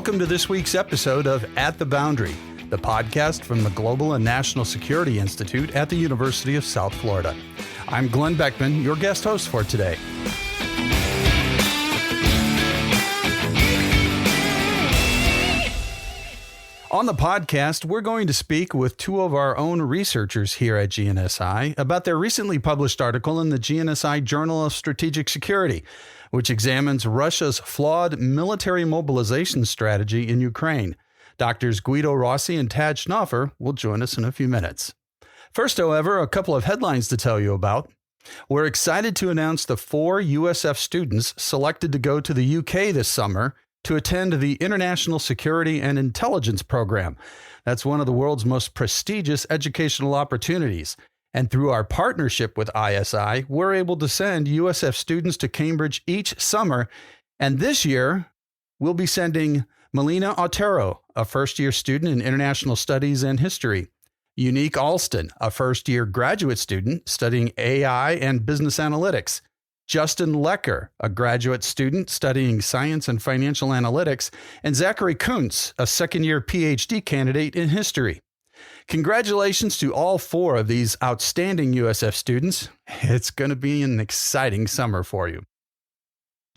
Welcome to this week's episode of At the Boundary, the podcast from the Global and National Security Institute at the University of South Florida. I'm Glenn Beckman, your guest host for today. On the podcast, we're going to speak with two of our own researchers here at GNSI about their recently published article in the GNSI Journal of Strategic Security, which examines Russia's flawed military mobilization strategy in Ukraine. Doctors Guido, Rossi, and Tad Schnaufer will join us in a few minutes. First, however, a couple of headlines to tell you about. We're excited to announce the 4 USF students selected to go to the UK this summer to attend the International Security and Intelligence Program. That's one of the world's most prestigious educational opportunities. And through our partnership with ISI, we're able to send USF students to Cambridge each summer. And this year, we'll be sending Melina Otero, a first-year student in International Studies and History, Unique Alston, a first-year graduate student studying AI and Business Analytics, Justin Lecker, a graduate student studying Science and Financial Analytics, and Zachary Kuntz, a second-year PhD candidate in History. Congratulations to all 4 of these outstanding USF students. It's going to be an exciting summer for you.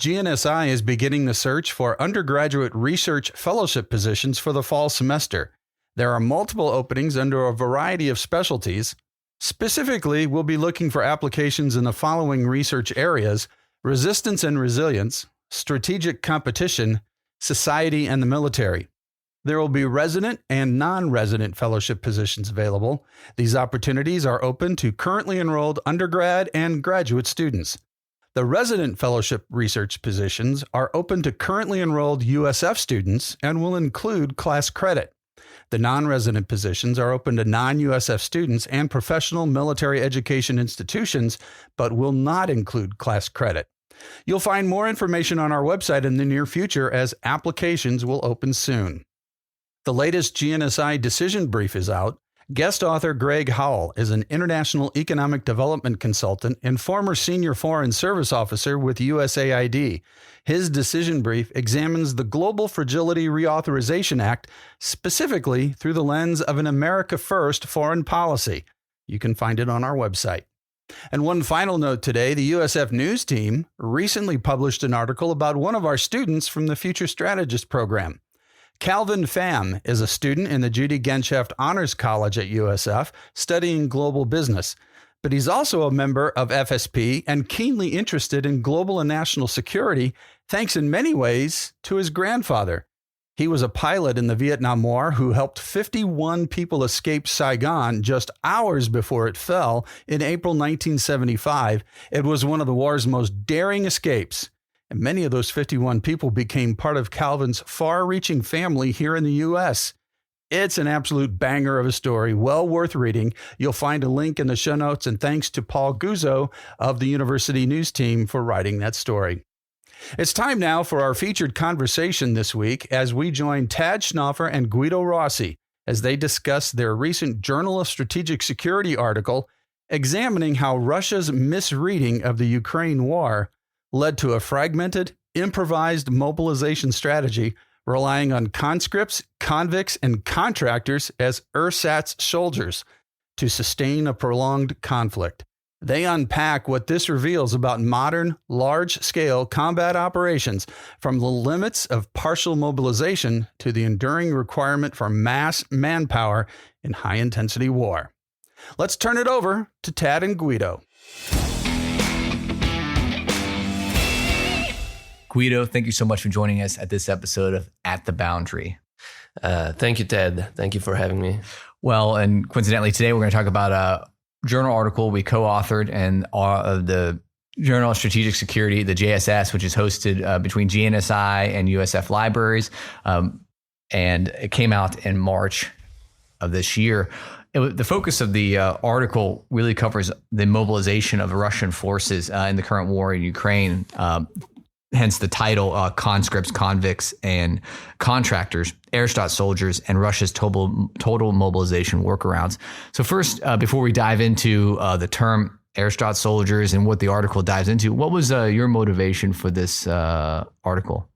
GNSI is beginning the search for undergraduate research fellowship positions for the fall semester. There are multiple openings under a variety of specialties. Specifically, we'll be looking for applications in the following research areas: resistance and resilience, strategic competition, society and the military. There will be resident and non-resident fellowship positions available. These opportunities are open to currently enrolled undergrad and graduate students. The resident fellowship research positions are open to currently enrolled USF students and will include class credit. The non-resident positions are open to non-USF students and professional military education institutions, but will not include class credit. You'll find more information on our website in the near future as applications will open soon. The latest GNSI decision brief is out. Guest author Greg Howell is an international economic development consultant and former senior foreign service officer with USAID. His decision brief examines the Global Fragility Reauthorization Act specifically through the lens of an America First foreign policy. You can find it on our website. And one final note today, the USF News team recently published an article about one of our students from the Future Strategist program. Calvin Pham is a student in the Judy Genshaft Honors College at USF studying global business, but he's also a member of FSP and keenly interested in global and national security, thanks in many ways to his grandfather. He was a pilot in the Vietnam War who helped 51 people escape Saigon just hours before it fell in April 1975. It was one of the war's most daring escapes. And many of those 51 people became part of Calvin's far-reaching family here in the U.S. It's an absolute banger of a story, well worth reading. You'll find a link in the show notes, and thanks to Paul Guzzo of the University News team for writing that story. It's time now for our featured conversation this week as we join Tad Schnaufer and Guido Rossi as they discuss their recent Journal of Strategic Security article examining how Russia's misreading of the Ukraine war led to a fragmented, improvised mobilization strategy relying on conscripts, convicts, and contractors as ersatz soldiers to sustain a prolonged conflict. They unpack what this reveals about modern, large-scale combat operations, from the limits of partial mobilization to the enduring requirement for mass manpower in high-intensity war. Let's turn it over to Tad and Guido. Guido, thank you so much for joining us at this episode of At the Boundary. Thank you, Ted. Thank you for having me. Well, and coincidentally, today we're going to talk about a journal article we co-authored and of the Journal of Strategic Security, the JSS, which is hosted between GNSI and USF libraries. And it came out in March of this year. The focus of the article really covers the mobilization of Russian forces in the current war in Ukraine. Hence the title, Conscripts, Convicts, and Contractors, ersatz soldiers, and Russia's total mobilization workarounds. So first, before we dive into the term ersatz soldiers and what the article dives into, what was your motivation for this article?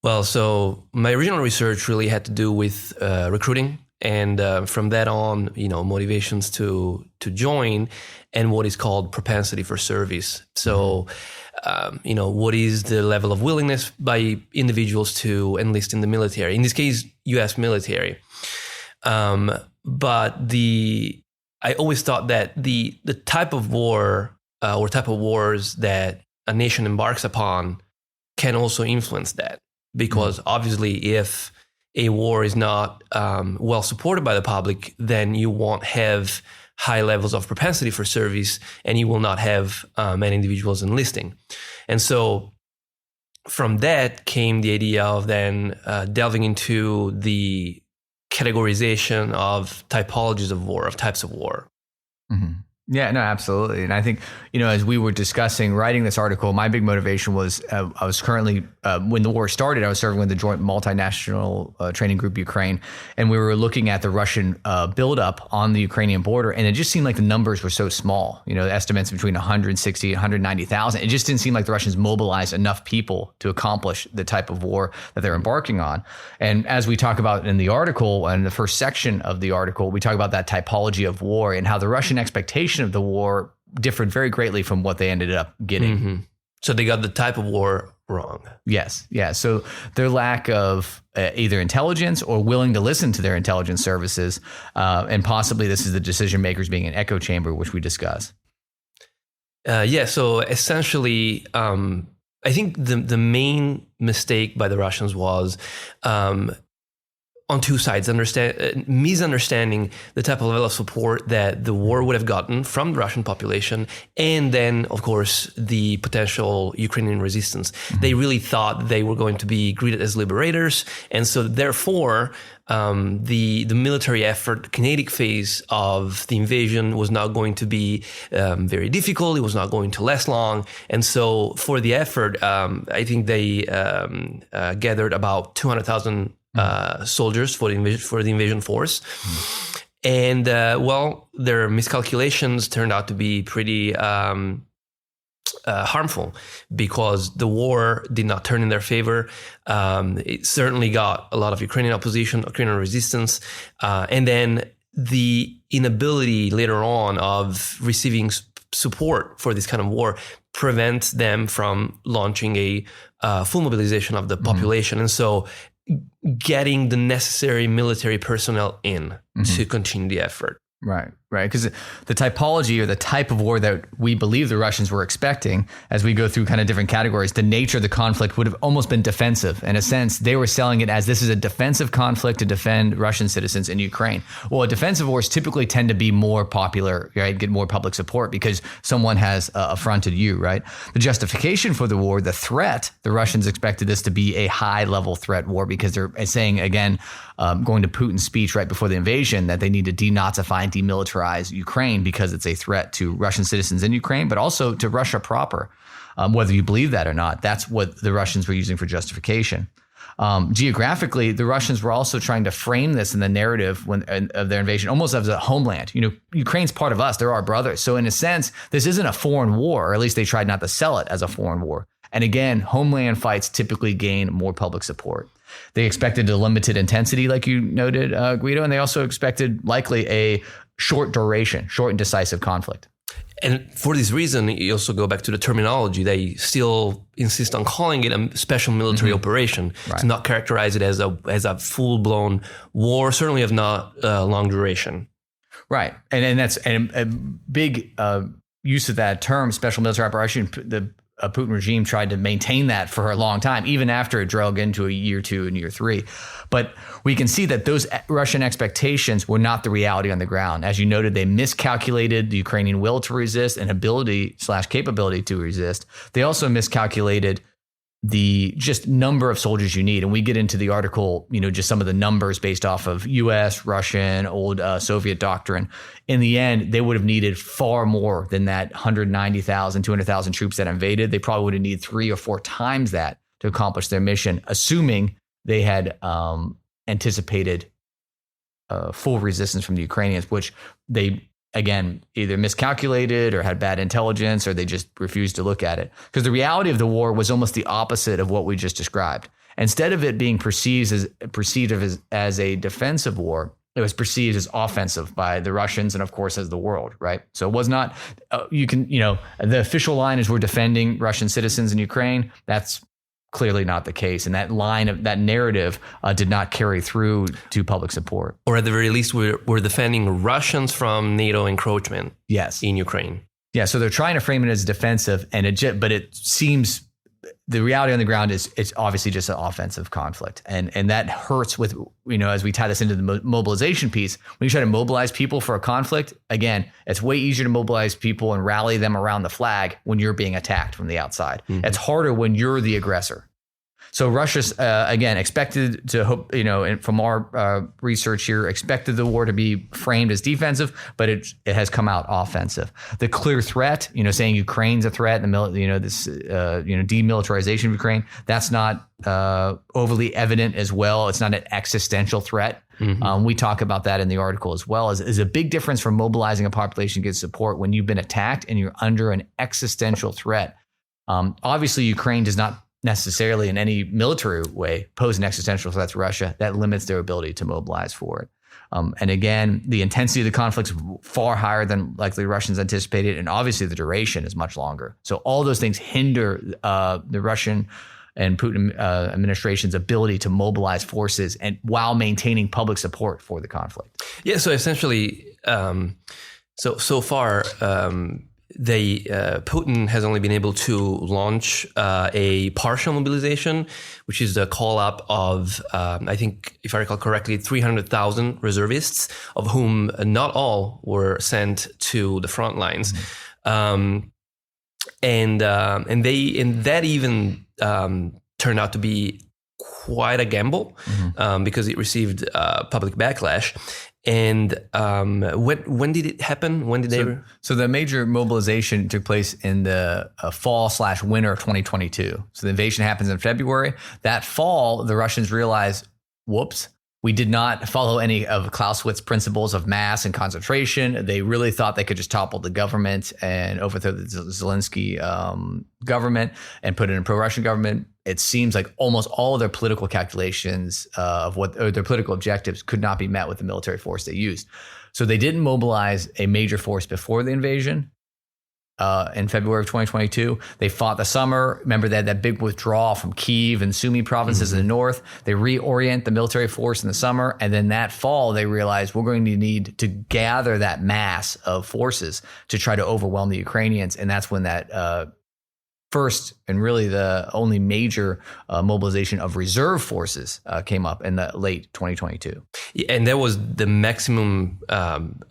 Well, so my original research really had to do with recruiting, and from that on, motivations to join, and what is called propensity for service. So, what is the level of willingness by individuals to enlist in the military? In this case, U.S. military. But I always thought that the type of war or type of wars that a nation embarks upon can also influence that. Because obviously, if a war is not well supported by the public, then you won't have high levels of propensity for service, and you will not have many individuals enlisting. And so from that came the idea of then delving into the categorization of typologies of war, of types of war. Mm-hmm. Yeah, no, absolutely. And I think, as we were discussing writing this article, my big motivation was I was currently, when the war started, I was serving with the Joint Multinational Training Group Ukraine, and we were looking at the Russian buildup on the Ukrainian border, and it just seemed like the numbers were so small, estimates between 160 and 190,000. It just didn't seem like the Russians mobilized enough people to accomplish the type of war that they're embarking on. And as we talk about in the article, and the first section of the article, we talk about that typology of war and how the Russian expectation of the war differed very greatly from what they ended up getting. Mm-hmm. So they got the type of war wrong. Yes. Yeah. So their lack of either intelligence or willing to listen to their intelligence services, and possibly this is the decision makers being an echo chamber, which we discuss. So essentially, I think the main mistake by the Russians was on two sides, misunderstanding the type of level of support that the war would have gotten from the Russian population, and then, of course, the potential Ukrainian resistance. Mm-hmm. They really thought they were going to be greeted as liberators, and so therefore, the military effort, kinetic phase of the invasion was not going to be very difficult. It was not going to last long, and so for the effort, I think they gathered about 200,000 soldiers for the invasion force. And their miscalculations turned out to be pretty harmful, because the war did not turn in their favor. It certainly got a lot of Ukrainian opposition, Ukrainian resistance, and then the inability later on of receiving support for this kind of war prevents them from launching a full mobilization of the population. And so getting the necessary military personnel in to continue the effort. Right. Because the typology or the type of war that we believe the Russians were expecting, as we go through kind of different categories, the nature of the conflict would have almost been defensive. In a sense, they were selling it as this is a defensive conflict to defend Russian citizens in Ukraine. Well, defensive wars typically tend to be more popular, right? Get more public support because someone has affronted you, right? The justification for the war, the threat, the Russians expected this to be a high-level threat war because they're saying, again, going to Putin's speech right before the invasion, that they need to denazify and demilitarize Ukraine because it's a threat to Russian citizens in Ukraine, but also to Russia proper. Whether you believe that or not, that's what the Russians were using for justification. Geographically, the Russians were also trying to frame this in the narrative of their invasion almost as a homeland. Ukraine's part of us. They're our brothers. So in a sense, this isn't a foreign war, or at least they tried not to sell it as a foreign war. And again, homeland fights typically gain more public support. They expected a limited intensity, like you noted, Guido, and they also expected likely a short duration, short and decisive conflict. And for this reason, you also go back to the terminology. They still insist on calling it a special military operation, to not characterize it as a full-blown war, certainly of not long duration. Right. And that's a big use of that term, special military operation. The Putin regime tried to maintain that for a long time, even after it drug into a year 2 and year 3. But we can see that those Russian expectations were not the reality on the ground. As you noted, they miscalculated the Ukrainian will to resist and ability/capability to resist. They also miscalculated the just number of soldiers you need. And we get into the article, just some of the numbers based off of US, Russian, old Soviet doctrine. In the end, they would have needed far more than that 190,000, 200,000 troops that invaded. They probably would have needed 3 or 4 times that to accomplish their mission, assuming they had anticipated full resistance from the Ukrainians, which they, again, either miscalculated or had bad intelligence, or they just refused to look at it. Because the reality of the war was almost the opposite of what we just described. Instead of it being perceived as a defensive war, it was perceived as offensive by the Russians and, of course, as the world, right? So it was not, the official line is we're defending Russian citizens in Ukraine. That's clearly not the case. And that narrative did not carry through to public support. Or at the very least, we're defending Russians from NATO encroachment in Ukraine. Yeah, so they're trying to frame it as defensive, but it seems the reality on the ground is it's obviously just an offensive conflict. And that hurts with, as we tie this into the mobilization piece, when you try to mobilize people for a conflict, again, it's way easier to mobilize people and rally them around the flag when you're being attacked from the outside. Mm-hmm. It's harder when you're the aggressor. So Russia's, again, expected to hope, from our research here, expected the war to be framed as defensive, but it has come out offensive. The clear threat, saying Ukraine's a threat, demilitarization of Ukraine, that's not overly evident as well. It's not an existential threat. Mm-hmm. We talk about that in the article as well. Is a big difference from mobilizing a population to get support when you've been attacked and you're under an existential threat. Obviously, Ukraine does not necessarily in any military way pose an existential threat to Russia. That limits their ability to mobilize for it. And again, the intensity of the conflict is far higher than likely Russians anticipated. And obviously the duration is much longer. So all those things hinder the Russian and Putin administration's ability to mobilize forces and while maintaining public support for the conflict. Yeah. So essentially, so far, Putin has only been able to launch a partial mobilization, which is the call up of, I think, if I recall correctly, 300,000 reservists, of whom not all were sent to the front lines. Mm-hmm. And that even turned out to be quite a gamble, mm-hmm. Because it received public backlash. And when did it happen? When did they? So the major mobilization took place in the fall/winter of 2022. So the invasion happens in February. That fall, the Russians realized, whoops, we did not follow any of Clausewitz's principles of mass and concentration. They really thought they could just topple the government and overthrow the Zelensky government and put in a pro-Russian government. It seems like almost all of their political calculations their political objectives could not be met with the military force they used. So they didn't mobilize a major force before the invasion. In February of 2022, they fought the summer. Remember, they had that big withdrawal from Kyiv and Sumy provinces in the north. They reorient the military force in the summer. And then that fall, they realized we're going to need to gather that mass of forces to try to overwhelm the Ukrainians. And that's when that first and really the only major mobilization of reserve forces came up in the late 2022. Yeah, and that was the maximum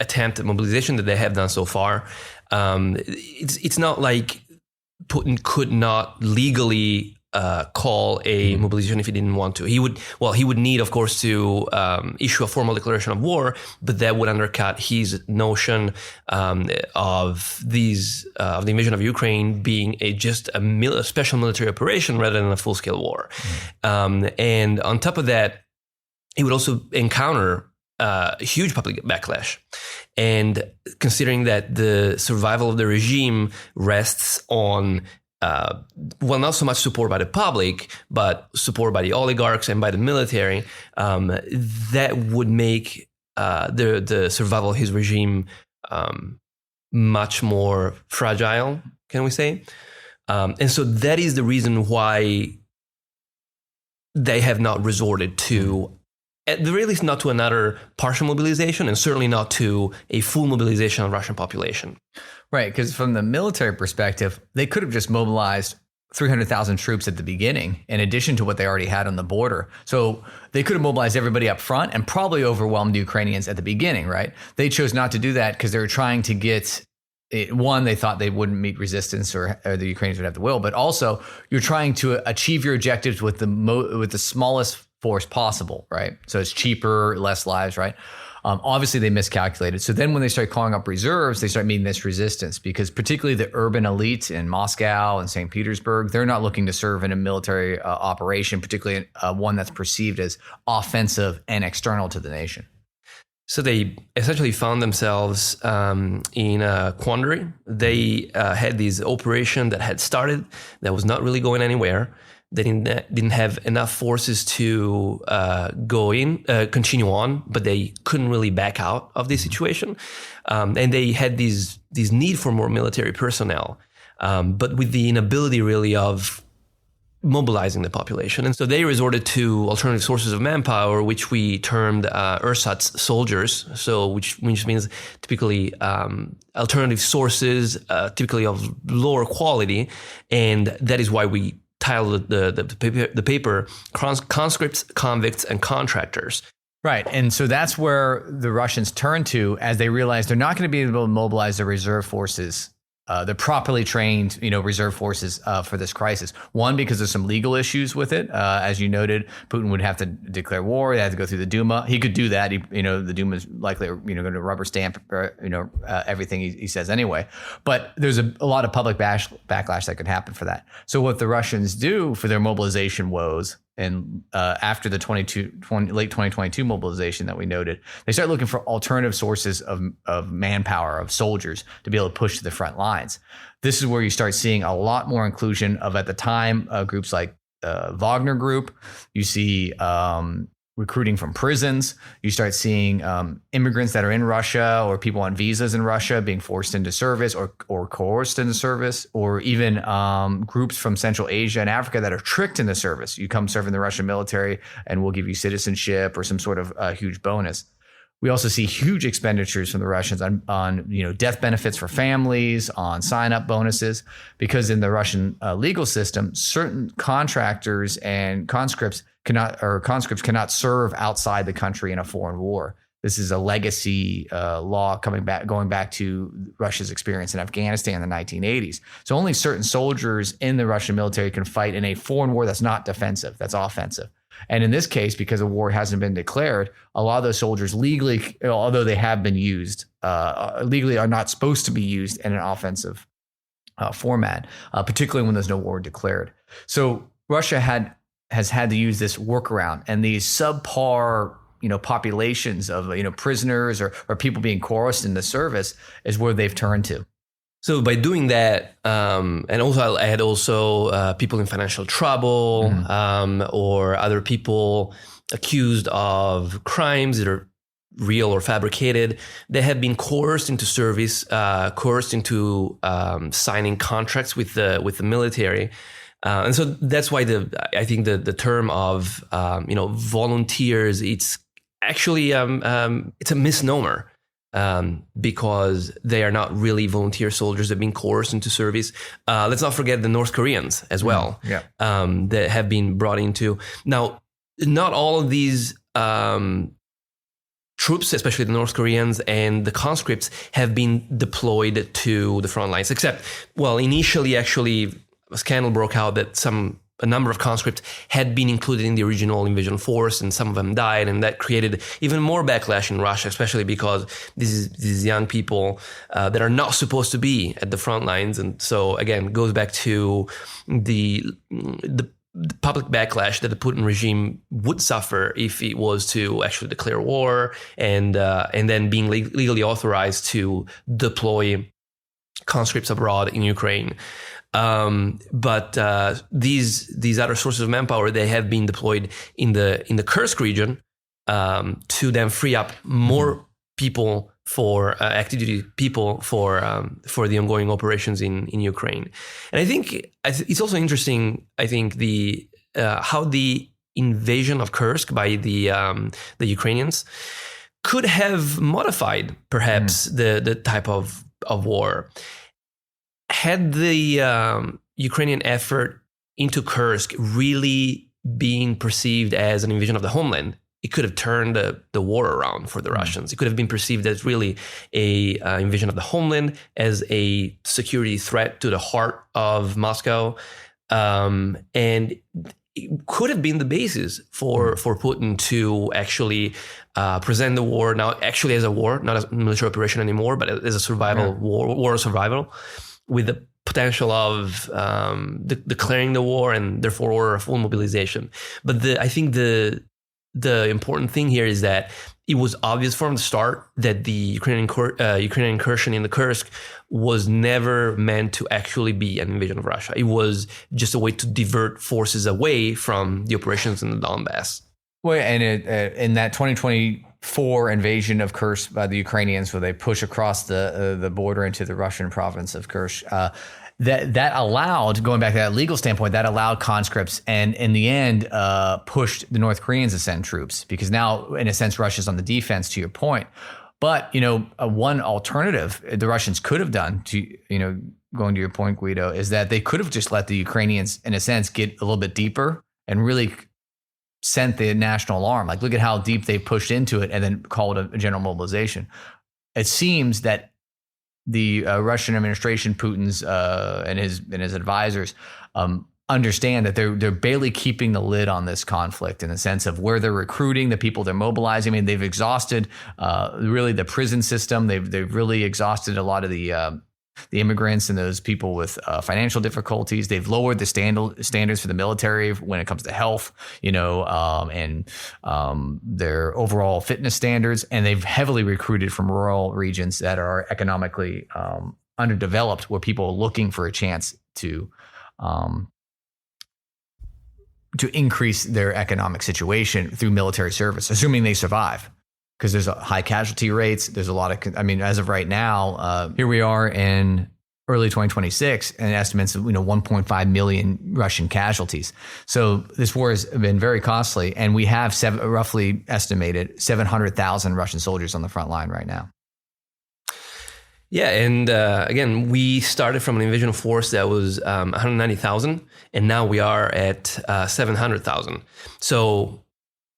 attempt at mobilization that they have done so far. It's not like Putin could not legally call a mobilization if he didn't want to. He would need, of course, to issue a formal declaration of war, but that would undercut his notion of the invasion of Ukraine being just a special military operation rather than a full-scale war. And on top of that, he would also encounter huge public backlash. And considering that the survival of the regime rests on not so much support by the public, but support by the oligarchs and by the military, that would make the survival of his regime much more fragile, can we say? And so that is the reason why they have not resorted to, at the very least, not to another partial mobilization, and certainly not to a full mobilization of the Russian population. Right, because from the military perspective, they could have just mobilized 300,000 troops at the beginning, in addition to what they already had on the border. So they could have mobilized everybody up front and probably overwhelmed the Ukrainians at the beginning, right? They chose not to do that because they were trying to get, one, they thought they wouldn't meet resistance or the Ukrainians would have the will, but also you're trying to achieve your objectives with the smallest force possible, right? So it's cheaper, less lives, right? Obviously, they miscalculated. So then when they start calling up reserves, they start meeting this resistance because particularly the urban elite in Moscow and St. Petersburg, they're not looking to serve in a military operation, particularly one that's perceived as offensive and external to the nation. So they essentially found themselves in a quandary. They had this operation that had started that was not really going anywhere. They didn't have enough forces to continue on, but they couldn't really back out of this situation. And they had these need for more military personnel, but with the inability really of mobilizing the population. And so they resorted to alternative sources of manpower, which we termed ersatz soldiers. So which means typically alternative sources, typically of lower quality. And that is why we titled the paper Conscripts, Convicts, and Contractors. Right. And so that's where the Russians turn to as they realize they're not going to be able to mobilize their reserve forces, the properly trained, reserve forces for this crisis. One, because there's some legal issues with it. As you noted, Putin would have to declare war. He had to go through the Duma. He could do that. The Duma is likely, going to rubber stamp, everything he says anyway. But there's a lot of public backlash that could happen for that. So what the Russians do for their mobilization woes, and after the late 2022 mobilization that we noted, they start looking for alternative sources of manpower, of soldiers, to be able to push to the front lines. This is where you start seeing a lot more inclusion of, at the time, groups like Wagner Group. You see recruiting from prisons. You start seeing immigrants that are in Russia or people on visas in Russia being forced into service or coerced into service, or even groups from Central Asia and Africa that are tricked into service. You come serve in the Russian military and we'll give you citizenship or some sort of huge bonus. We also see huge expenditures from the Russians on death benefits for families, on sign-up bonuses, because in the Russian legal system, certain contractors and conscripts cannot serve outside the country in a foreign war. This is a legacy law going back to Russia's experience in Afghanistan in the 1980s. So only certain soldiers in the Russian military can fight in a foreign war that's not defensive, that's offensive. And in this case, because a war hasn't been declared, a lot of those soldiers legally, although they have been used, legally are not supposed to be used in an offensive format, particularly when there's no war declared. So Russia has had to use this workaround, and these subpar populations of prisoners or people being coerced into service is where they've turned to. So by doing that, and also I had people in financial trouble, or other people accused of crimes that are real or fabricated. They have been coerced into service, coerced into signing contracts with the military. And so that's why I think the term of volunteers, it's actually it's a misnomer. Because they are not really volunteer soldiers. They've been coerced into service. Let's not forget the North Koreans as well, that have been brought into. Now, not all of these troops, especially the North Koreans and the conscripts, have been deployed to the front lines, except, initially, actually, a scandal broke out that a number of conscripts had been included in the original invasion force, and some of them died, and that created even more backlash in Russia, especially because these young people that are not supposed to be at the front lines. And so again, goes back to the public backlash that the Putin regime would suffer if it was to actually declare war and then being legally authorized to deploy conscripts abroad in Ukraine. But these other sources of manpower, they have been deployed in the Kursk region to then free up more people for active duty people for the ongoing operations in Ukraine. And I think it's also interesting. I think how the invasion of Kursk by the Ukrainians could have modified perhaps the type of war. Had the Ukrainian effort into Kursk really been perceived as an invasion of the homeland, it could have turned the war around for the Russians. It could have been perceived as really a invasion of the homeland, as a security threat to the heart of Moscow, and it could have been the basis for Putin to actually present the war now actually as a war, not as a military operation anymore, but as a survival war of survival, with the potential of declaring the war and therefore order a full mobilization. But I think the the important thing here is that it was obvious from the start that the Ukrainian incursion in the Kursk was never meant to actually be an invasion of Russia. It was just a way to divert forces away from the operations in the Donbass. Well, and in that 2024 invasion of Kursk by the Ukrainians, where they push across the border into the Russian province of Kursk, that allowed, going back to that legal standpoint, that allowed conscripts and in the end pushed the North Koreans to send troops, because now, in a sense, Russia's on the defense, to your point. But, one alternative the Russians could have done, to, going to your point, Guido, is that they could have just let the Ukrainians, in a sense, get a little bit deeper and really sent the national alarm. Like, look at how deep they pushed into it and then called a general mobilization. It seems that the Russian administration, Putin's and his advisors, understand that they're barely keeping the lid on this conflict, in the sense of where they're recruiting, the people they're mobilizing. I mean, they've exhausted really the prison system. They've really exhausted a lot of the immigrants and those people with financial difficulties. They've lowered the standards for the military when it comes to health, and their overall fitness standards. And they've heavily recruited from rural regions that are economically underdeveloped, where people are looking for a chance to increase their economic situation through military service, assuming they survive. Because there's high casualty rates. There's a lot of, as of right now, here we are in early 2026, and estimates of 1.5 million Russian casualties. So this war has been very costly, and we have roughly estimated 700,000 Russian soldiers on the front line right now. Yeah, and again, we started from an invasion force that was 190,000, and now we are at 700,000. So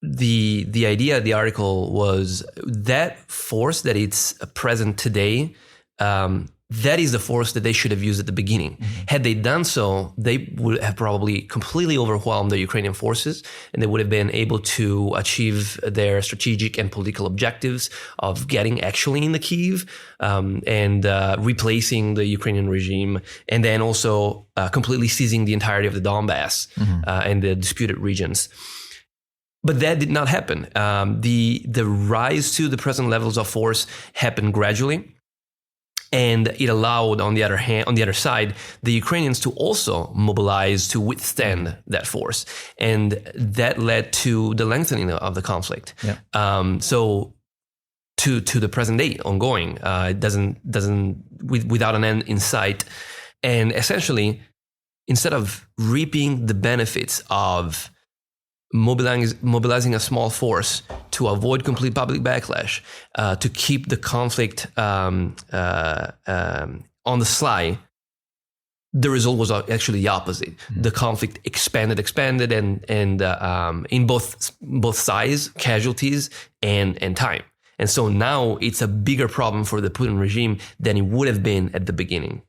the idea of the article was that force that it's present today, that is the force that they should have used at the beginning. Mm-hmm. Had they done so, they would have probably completely overwhelmed the Ukrainian forces, and they would have been able to achieve their strategic and political objectives of getting actually in the Kyiv and replacing the Ukrainian regime, and then also completely seizing the entirety of the Donbass and the disputed regions. But that did not happen. The rise to the present levels of force happened gradually, and it allowed, on the other side, the Ukrainians to also mobilize to withstand that force, and that led to the lengthening of the conflict. Yeah. So to the present day, ongoing, it doesn't without an end in sight, and essentially, instead of reaping the benefits of mobilizing a small force to avoid complete public backlash, to keep the conflict on the sly, the result was actually the opposite. Mm-hmm. The conflict expanded, and in both sides, casualties and time. And so now it's a bigger problem for the Putin regime than it would have been at the beginning.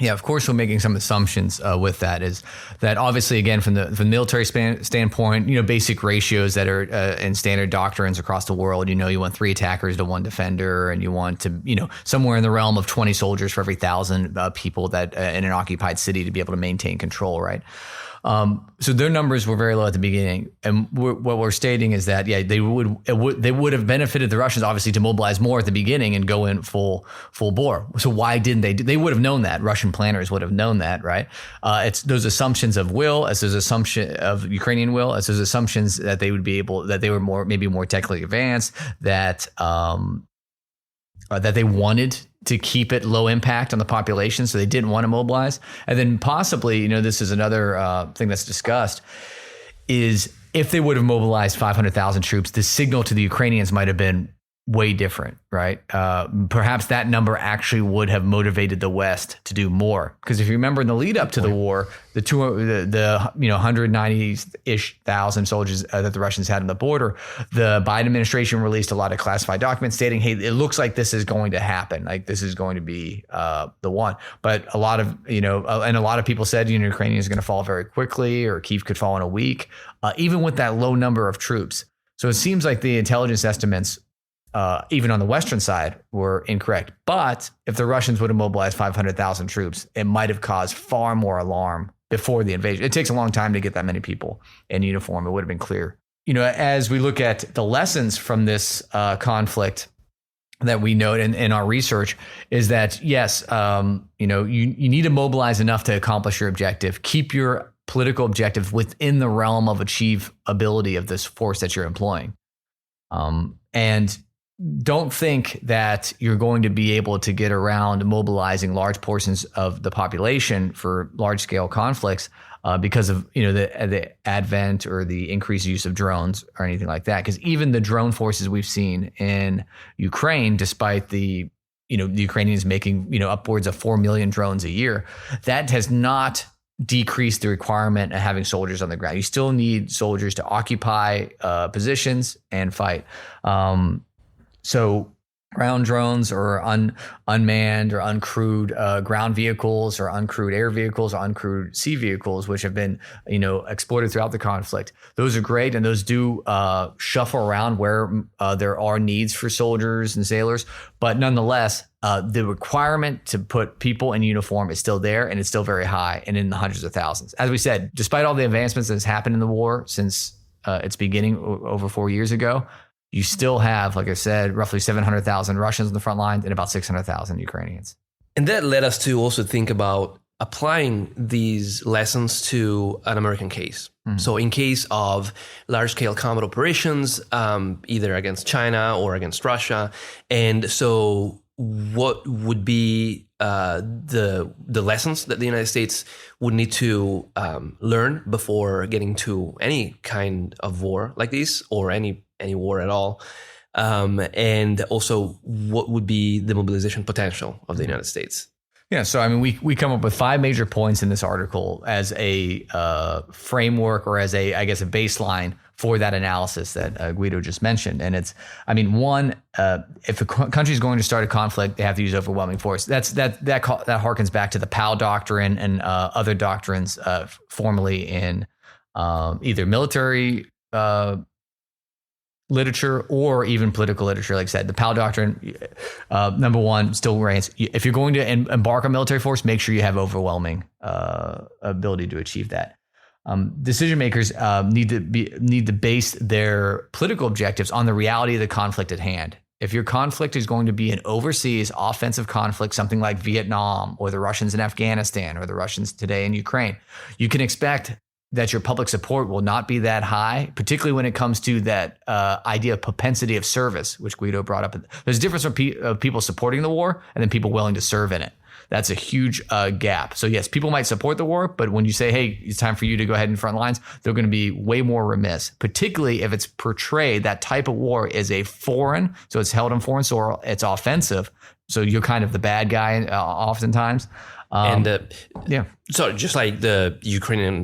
Yeah, of course, we're making some assumptions with that. Is that obviously, again, from the military standpoint, basic ratios that are in standard doctrines across the world. You want 3 attackers to 1 defender, and you want to, somewhere in the realm of 20 soldiers for every 1,000 people that in an occupied city to be able to maintain control, right? So their numbers were very low at the beginning, and what we're stating is that they would have benefited the Russians obviously to mobilize more at the beginning and go in full bore. So why didn't they? They would have known that. Russian planners would have known that, right? It's those assumptions of will, as those assumption of Ukrainian will, as those assumptions that they would be able, that they were maybe more technically advanced, that they wanted to keep it low impact on the population, so they didn't want to mobilize. And then possibly, this is another thing that's discussed, is if they would have mobilized 500,000 troops, the signal to the Ukrainians might have been way different, right? Perhaps that number actually would have motivated the West to do more. Because if you remember in the lead up to the war, the 190-ish thousand soldiers that the Russians had on the border, the Biden administration released a lot of classified documents stating, hey, it looks like this is going to happen. Like this is going to be the one. But a lot of, and a lot of people said, Ukraine is going to fall very quickly, or Kyiv could fall in a week, even with that low number of troops. So it seems like the intelligence estimates, even on the Western side, were incorrect. But if the Russians would have mobilized 500,000 troops, it might have caused far more alarm before the invasion. It takes a long time to get that many people in uniform. It would have been clear, as we look at the lessons from this conflict that we note in our research is that, yes, you need to mobilize enough to accomplish your objective. Keep your political objectives within the realm of achievability of this force that you're employing. And don't think that you're going to be able to get around mobilizing large portions of the population for large scale conflicts because of the advent or the increased use of drones or anything like that. Because even the drone forces we've seen in Ukraine, despite the Ukrainians making upwards of 4 million drones a year, that has not decreased the requirement of having soldiers on the ground. You still need soldiers to occupy positions and fight. So ground drones or unmanned or uncrewed ground vehicles or uncrewed air vehicles or uncrewed sea vehicles, which have been exploited throughout the conflict. Those are great, and those do shuffle around where there are needs for soldiers and sailors. But nonetheless, the requirement to put people in uniform is still there, and it's still very high and in the hundreds of thousands. As we said, despite all the advancements that has happened in the war since its beginning over 4 years ago, you still have, like I said, roughly 700,000 Russians on the front lines and about 600,000 Ukrainians. And that led us to also think about applying these lessons to an American case. Mm-hmm. So in case of large-scale combat operations, either against China or against Russia, and so what would be the lessons that the United States would need to learn before getting to any kind of war like this or any war at all, and also what would be the mobilization potential of the United States. Yeah, so I mean, we come up with 5 major points in this article as a framework or as a baseline for that analysis that Guido just mentioned. And it's, one, if a country is going to start a conflict, they have to use overwhelming force. That harkens back to the Powell doctrine and other doctrines formerly in either military literature or even political literature. Like I said, the Powell doctrine, number one, still reigns. If you're going to embark on military force, make sure you have overwhelming ability to achieve that. Decision makers need to base their political objectives on the reality of the conflict at hand. If your conflict is going to be an overseas offensive conflict, something like Vietnam or the Russians in Afghanistan or the Russians today in Ukraine, you can expect that your public support will not be that high, particularly when it comes to that idea of propensity of service, which Guido brought up. There's a difference of people supporting the war and then people willing to serve in it. That's a huge gap. So yes, people might support the war, but when you say, hey, it's time for you to go ahead in front lines, they're going to be way more remiss, particularly if it's portrayed, that type of war is a foreign, so it's held on foreign soil, it's offensive. So you're kind of the bad guy oftentimes. So just like the Ukrainian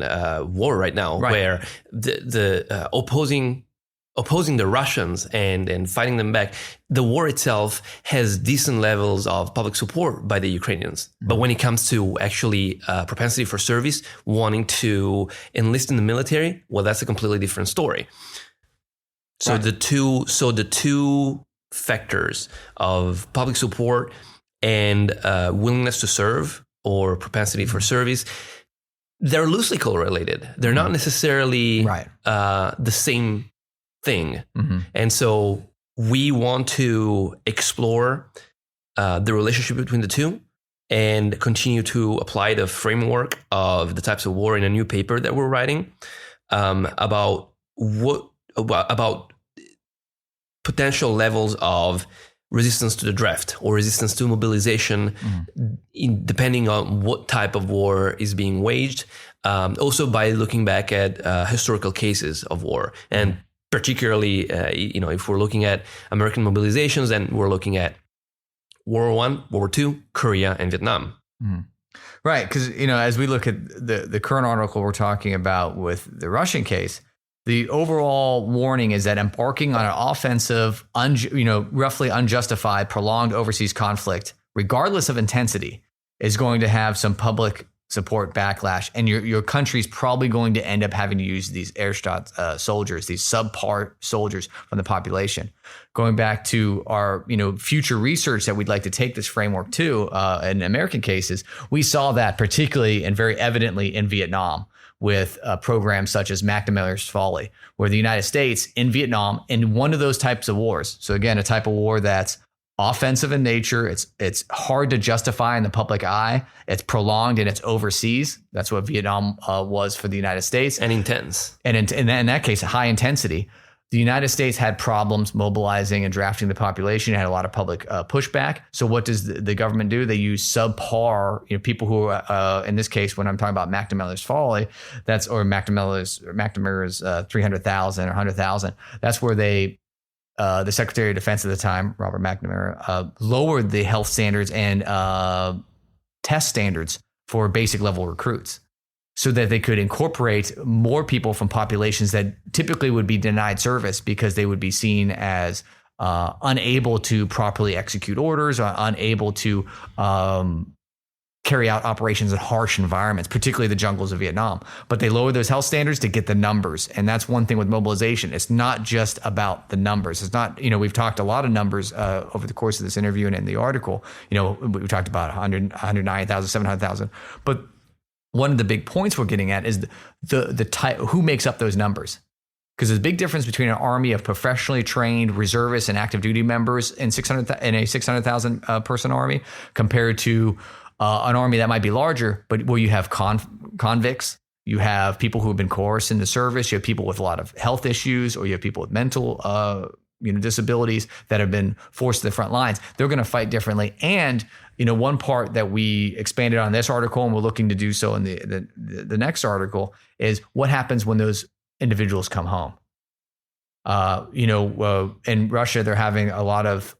war right now, right, where the opposing the Russians and fighting them back, the war itself has decent levels of public support by the Ukrainians. Mm-hmm. But when it comes to actually propensity for service, wanting to enlist in the military, well, that's a completely different story. So right. the two factors of public support and willingness to serve or propensity for service, they're loosely correlated. They're not necessarily the same thing. Mm-hmm. And so we want to explore the relationship between the two and continue to apply the framework of the types of war in a new paper that we're writing about potential levels of resistance to the draft or resistance to mobilization, depending on what type of war is being waged. Also by looking back at historical cases of war, and particularly, if we're looking at American mobilizations, then we're looking at World War I, World War II, Korea, and Vietnam. Right, because as we look at the current article we're talking about with the Russian case, the overall warning is that embarking on an offensive, roughly unjustified, prolonged overseas conflict, regardless of intensity, is going to have some public support backlash, and your country's probably going to end up having to use these ersatz soldiers, these subpar soldiers from the population. Going back to our future research that we'd like to take this framework to in American cases, we saw that particularly and very evidently in Vietnam with programs such as McNamara's Folly, where the United States in Vietnam, in one of those types of wars, so again, a type of war that's offensive in nature. It's hard to justify in the public eye. It's prolonged and it's overseas. That's what Vietnam was for the United States. And intense. And in that case, high intensity. The United States had problems mobilizing and drafting the population. It had a lot of public pushback. So what does the government do? They use subpar, people who are, in this case, when I'm talking about McNamara's Folly, or McNamara's 300,000 or 100,000. That's where the Secretary of Defense at the time, Robert McNamara, lowered the health standards and test standards for basic level recruits so that they could incorporate more people from populations that typically would be denied service because they would be seen as unable to properly execute orders or unable to carry out operations in harsh environments, particularly the jungles of Vietnam. But they lower those health standards to get the numbers. And that's one thing with mobilization. It's not just about the numbers. It's not, we've talked a lot of numbers over the course of this interview and in the article. We talked about 190,000, 700,000. But one of the big points we're getting at is the type, who makes up those numbers. Because there's a big difference between an army of professionally trained reservists and active duty members in a 600,000 person army compared to an army that might be larger, but where you have convicts, you have people who have been coerced into service, you have people with a lot of health issues, or you have people with mental disabilities that have been forced to the front lines. They're going to fight differently. And one part that we expanded on this article, and we're looking to do so in the next article, is what happens when those individuals come home. In Russia, they're having a lot of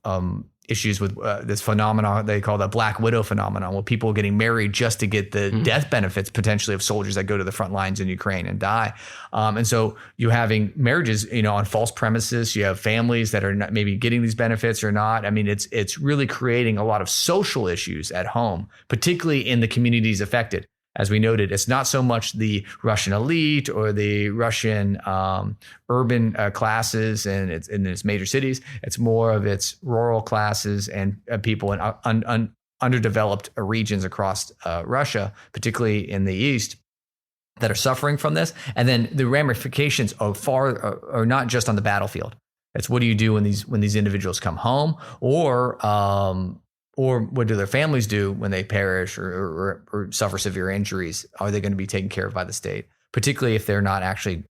issues with this phenomenon they call the Black Widow phenomenon, where people are getting married just to get the death benefits potentially of soldiers that go to the front lines in Ukraine and die. And so you're having marriages, on false premises. You have families that are not maybe getting these benefits or not. I mean, it's really creating a lot of social issues at home, particularly in the communities affected. As we noted, it's not so much the Russian elite or the Russian urban classes and in its major cities. It's more of its rural classes and people in underdeveloped regions across Russia, particularly in the east, that are suffering from this. And then the ramifications are not just on the battlefield. It's what do you do when these individuals come home, or what do their families do when they perish or suffer severe injuries? Are they going to be taken care of by the state? Particularly if they're not actually,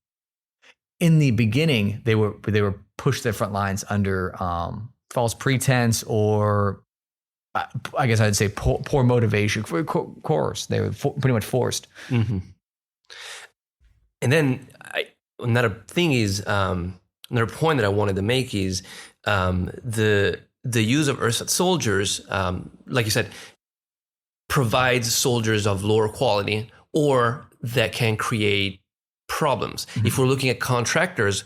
in the beginning, they were pushed to the front lines under false pretense, or I guess I'd say poor motivation, coerced. They were pretty much forced. Mm-hmm. And then another point that I wanted to make is the use of ersatz soldiers, like you said, provides soldiers of lower quality or that can create problems. Mm-hmm. If we're looking at contractors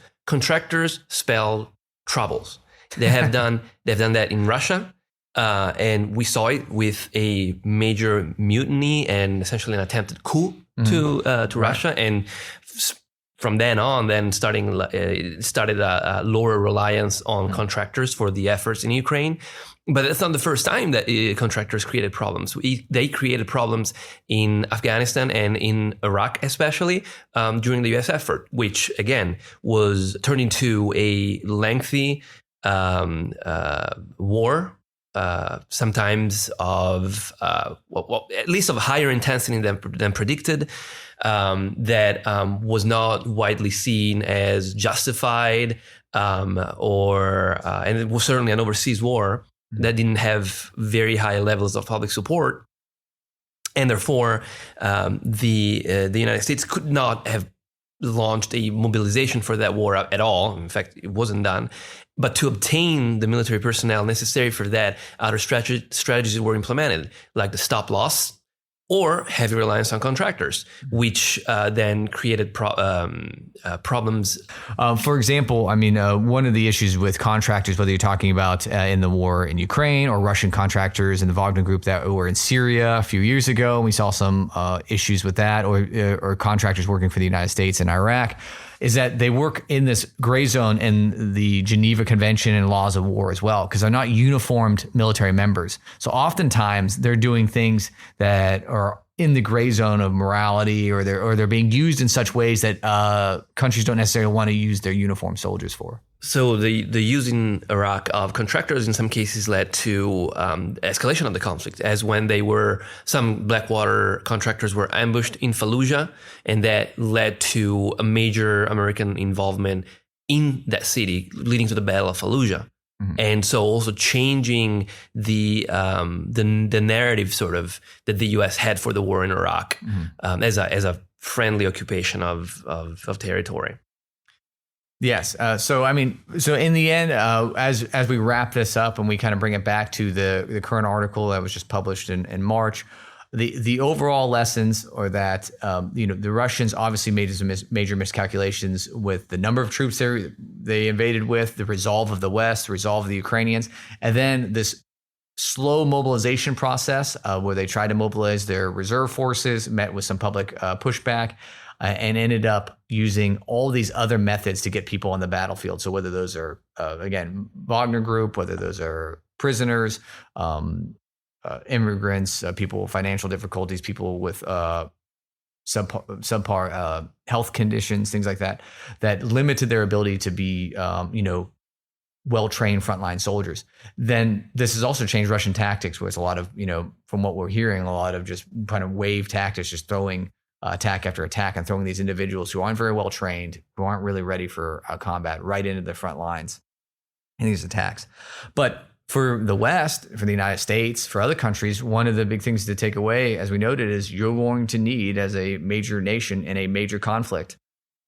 spell troubles. They have done that in Russia, and we saw it with a major mutiny and essentially an attempted coup to Russia, and from then on, started a lower reliance on contractors for the efforts in Ukraine. But it's not the first time that contractors created problems. They created problems in Afghanistan and in Iraq, especially during the U.S. effort, which again was turned into a lengthy war, sometimes of at least of higher intensity than predicted. That was not widely seen as justified, and it was certainly an overseas war that didn't have very high levels of public support, and therefore the United States could not have launched a mobilization for that war at all. In fact, it wasn't done. But to obtain the military personnel necessary for that, other strategies were implemented, like the stop loss. or heavy reliance on contractors, which then created problems. For example, I mean, one of the issues with contractors, whether you're talking about in the war in Ukraine or Russian contractors in the Wagner Group that were in Syria a few years ago, we saw some issues with that, or contractors working for the United States in Iraq, is that they work in this gray zone in the Geneva Convention and laws of war as well, because they're not uniformed military members. So oftentimes they're doing things that are in the gray zone of morality, or they're being used in such ways that countries don't necessarily want to use their uniformed soldiers for. So the use in Iraq of contractors in some cases led to escalation of the conflict, as when some Blackwater contractors were ambushed in Fallujah, and that led to a major American involvement in that city, leading to the Battle of Fallujah. Mm-hmm. And so also changing the narrative sort of that the U.S. had for the war in Iraq, mm-hmm. As a friendly occupation of territory. Yes. So in the end, as we wrap this up and we kind of bring it back to the current article that was just published in March, the overall lessons are that the Russians obviously made some major miscalculations with the number of troops they invaded with, the resolve of the West, the resolve of the Ukrainians, and then this slow mobilization process where they tried to mobilize their reserve forces, met with some public pushback. And ended up using all these other methods to get people on the battlefield. So whether those are, again, Wagner Group, whether those are prisoners, immigrants, people with financial difficulties, people with subpar health conditions, things like that, that limited their ability to be, well-trained frontline soldiers. Then this has also changed Russian tactics, where it's a lot of, from what we're hearing, a lot of just kind of wave tactics, just throwing attack after attack and throwing these individuals who aren't very well trained, who aren't really ready for combat, right into the front lines in these attacks. But for the West, for the United States, for other countries, one of the big things to take away, as we noted, is you're going to need, as a major nation in a major conflict,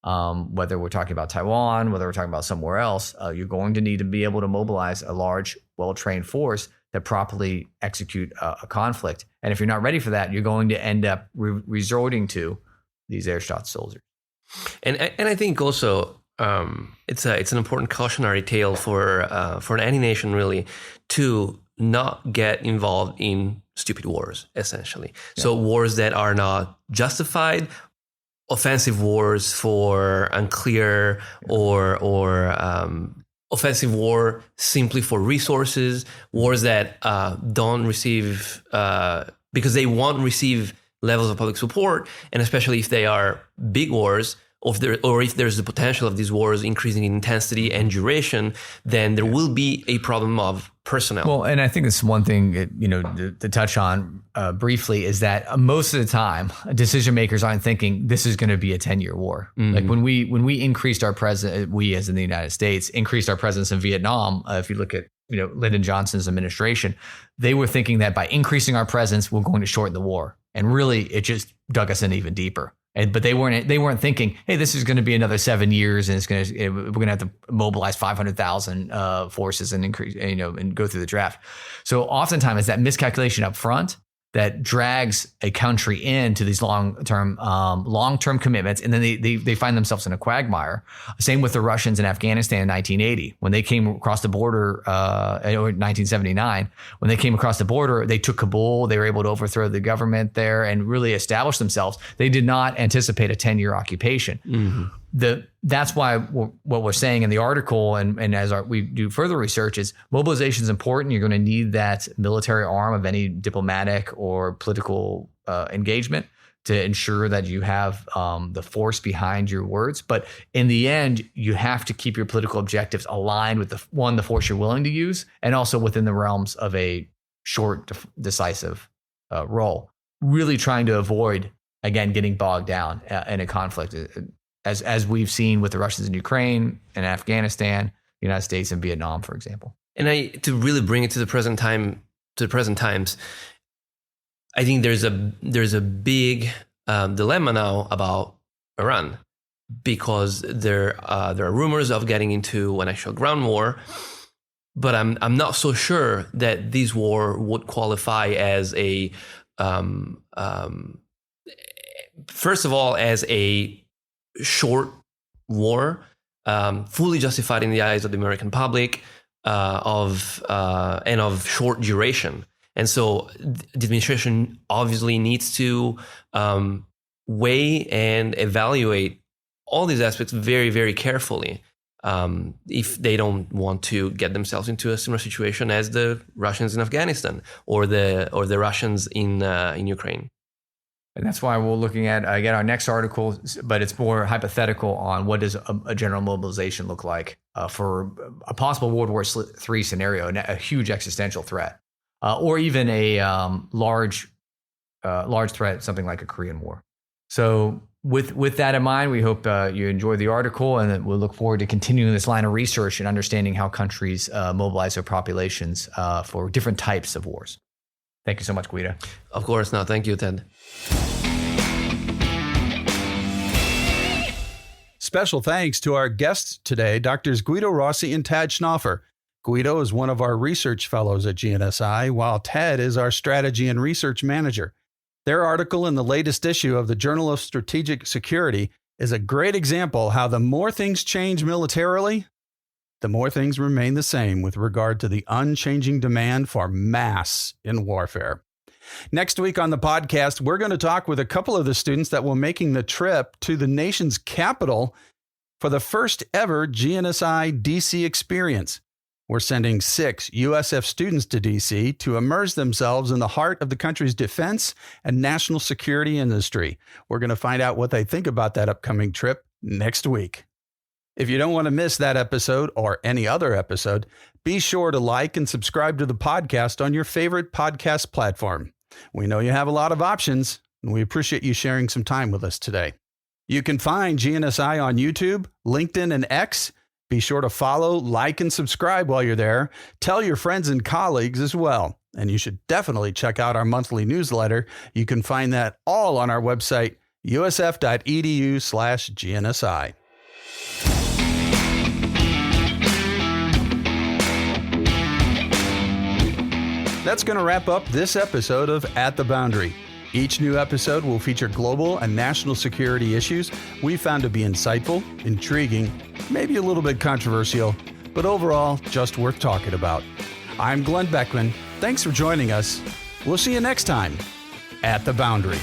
whether we're talking about Taiwan, whether we're talking about somewhere else, you're going to need to be able to mobilize a large, well-trained force that properly execute a conflict. And if you're not ready for that, you're going to end up resorting to these ersatz soldiers. And I think also it's an important cautionary tale for any nation, really, to not get involved in stupid wars, essentially. Yeah. So wars that are not justified, offensive wars for unclear or offensive war simply for resources, wars that don't receive, because they won't receive levels of public support, and especially if they are big wars, or if there's the potential of these wars increasing in intensity and duration, then there will be a problem of personnel. Well, and I think it's one thing, to touch on briefly, is that most of the time, decision makers aren't thinking this is going to be a 10-year war. Mm-hmm. Like when we increased our presence, we as in the United States increased our presence in Vietnam. If you look at Lyndon Johnson's administration, they were thinking that by increasing our presence, we're going to shorten the war, and really it just dug us in even deeper. But they weren't thinking, hey, this is going to be another 7 years, and we're going to have to mobilize 500,000 forces and increase, and go through the draft. So oftentimes it's that miscalculation up front that drags a country into these long-term commitments, and then they find themselves in a quagmire. Same with the Russians in Afghanistan in 1980. When they came across the border, or 1979, when they came across the border, they took Kabul. They were able to overthrow the government there and really establish themselves. They did not anticipate a 10-year occupation. Mm-hmm. That's why what we're saying in the article, and as we do further research, is mobilization is important. You're going to need that military arm of any diplomatic or political engagement to ensure that you have the force behind your words. But in the end, you have to keep your political objectives aligned with the force you're willing to use, and also within the realms of a short, decisive role. Really trying to avoid, again, getting bogged down in a conflict. As we've seen with the Russians in Ukraine and Afghanistan, the United States and Vietnam, for example. And to really bring it to the present times, I think there's a big dilemma now about Iran, because there are rumors of getting into an actual ground war, but I'm not so sure that this war would qualify as a first of all, as a short war, fully justified in the eyes of the American public, and of short duration. And so the administration obviously needs to weigh and evaluate all these aspects very, very carefully if they don't want to get themselves into a similar situation as the Russians in Afghanistan or the Russians in Ukraine. And that's why we're looking at, again, our next article, but it's more hypothetical on what does a general mobilization look like for a possible World War III scenario, a huge existential threat, or even a large threat, something like a Korean War. So with that in mind, we hope you enjoy the article, and we'll look forward to continuing this line of research and understanding how countries mobilize their populations for different types of wars. Thank you so much, Guido. Of course. No, thank you, Ted. Special thanks to our guests today, Drs. Guido Rossi and Tad Schnaufer. Guido is one of our research fellows at GNSI, while Tad is our strategy and research manager. Their article in the latest issue of the Journal of Strategic Security is a great example how the more things change militarily, the more things remain the same with regard to the unchanging demand for mass in warfare. Next week on the podcast, we're going to talk with a couple of the students that will be making the trip to the nation's capital for the first ever GNSI DC experience. We're sending 6 USF students to DC to immerse themselves in the heart of the country's defense and national security industry. We're going to find out what they think about that upcoming trip next week. If you don't want to miss that episode or any other episode, be sure to like and subscribe to the podcast on your favorite podcast platform. We know you have a lot of options, and we appreciate you sharing some time with us today. You can find GNSI on YouTube, LinkedIn, and X. Be sure to follow, like, and subscribe while you're there. Tell your friends and colleagues as well. And you should definitely check out our monthly newsletter. You can find that all on our website, usf.edu/GNSI. That's going to wrap up this episode of At the Boundary. Each new episode will feature global and national security issues we found to be insightful, intriguing, maybe a little bit controversial, but overall just worth talking about. I'm Glenn Beckman. Thanks for joining us. We'll see you next time at the Boundary.